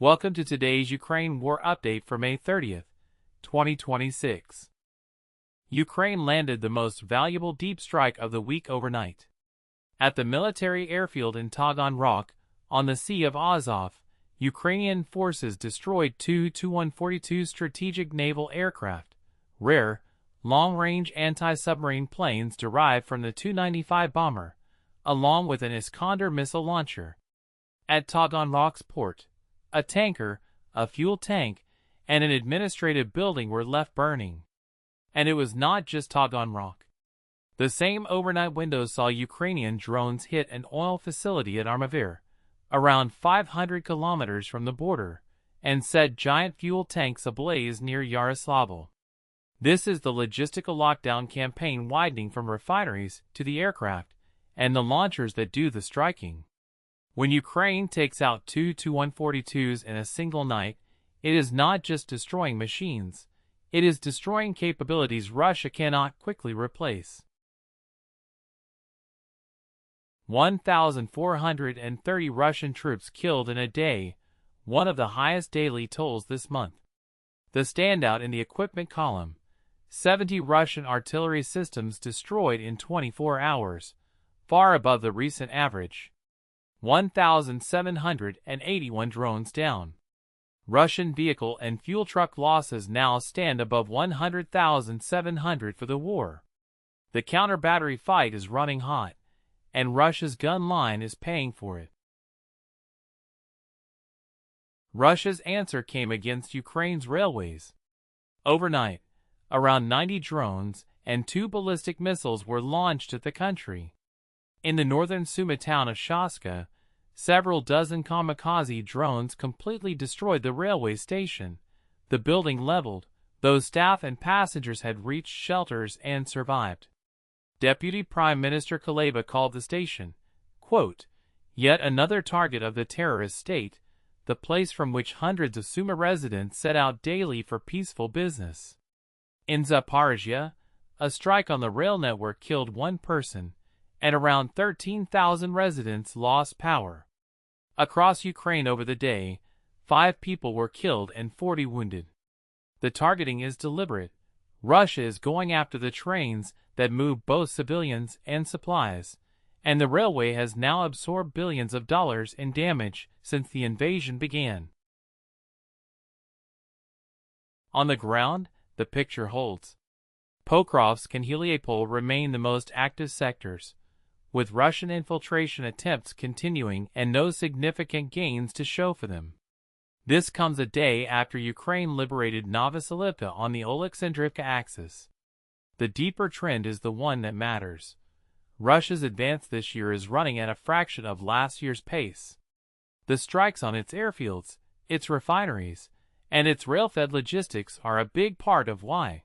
Welcome to today's Ukraine War Update for May 30th, 2026. Ukraine landed the most valuable deep strike of the week overnight. At the military airfield in Taganrog, on the Sea of Azov, Ukrainian forces destroyed two Tu-142 strategic naval aircraft, rare, long-range anti-submarine planes derived from the Tu-95 bomber, along with an Iskander missile launcher. At Taganrog's port, a tanker, a fuel tank, and an administrative building were left burning. And it was not just Taganrog. The same overnight window saw Ukrainian drones hit an oil facility at Armavir, around 500 kilometers from the border, and set giant fuel tanks ablaze near Yaroslavl. This is the logistical lockdown campaign widening from refineries to the aircraft and the launchers that do the striking. When Ukraine takes out two Tu-142s in a single night, it is not just destroying machines, it is destroying capabilities Russia cannot quickly replace. 1,430 Russian troops killed in a day, one of the highest daily tolls this month. The standout in the equipment column, 70 Russian artillery systems destroyed in 24 hours, far above the recent average. 1,781 drones down. Russian vehicle and fuel truck losses now stand above 100,700 for the war. The counter-battery fight is running hot, and Russia's gun line is paying for it. Russia's answer came against Ukraine's railways. Overnight, around 90 drones and 2 ballistic missiles were launched at the country. In the northern Sumy town of Shostka, several dozen kamikaze drones completely destroyed the railway station, the building leveled, though staff and passengers had reached shelters and survived. Deputy Prime Minister Kuleba called the station, quote, "yet another target of the terrorist state, the place from which hundreds of Sumy residents set out daily for peaceful business." In Zaporizhzhia, a strike on the rail network killed 1 person, and around 13,000 residents lost power. Across Ukraine over the day, 5 people were killed and 40 wounded. The targeting is deliberate. Russia is going after the trains that move both civilians and supplies, and the railway has now absorbed billions of dollars in damage since the invasion began. On the ground, the picture holds. Pokrovsk and Huliaipole remain the most active sectors, with Russian infiltration attempts continuing and no significant gains to show for them. This comes a day after Ukraine liberated Novoselivka on the Oleksandrivka axis. The deeper trend is the one that matters. Russia's advance this year is running at a fraction of last year's pace. The strikes on its airfields, its refineries, and its rail-fed logistics are a big part of why.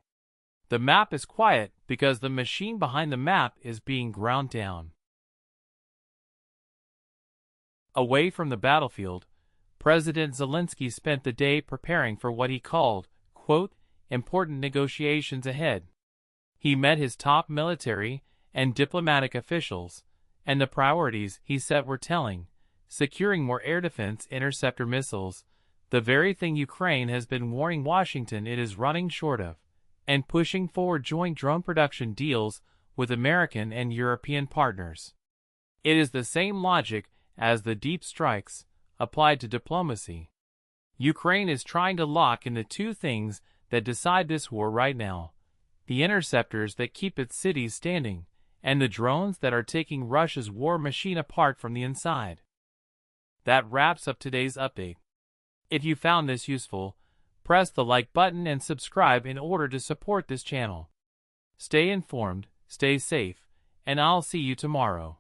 The map is quiet because the machine behind the map is being ground down. Away from the battlefield, President Zelensky spent the day preparing for what he called, quote, important negotiations ahead. He met his top military and diplomatic officials, and the priorities he set were telling: securing more air defense interceptor missiles, the very thing Ukraine has been warning Washington it is running short of, and pushing forward joint drone production deals with American and European partners. It is the same logic as the deep strikes, applied to diplomacy. Ukraine is trying to lock in the 2 things that decide this war right now: the interceptors that keep its cities standing, and the drones that are taking Russia's war machine apart from the inside. That wraps up today's update. If you found this useful, press the like button and subscribe in order to support this channel. Stay informed, stay safe, and I'll see you tomorrow.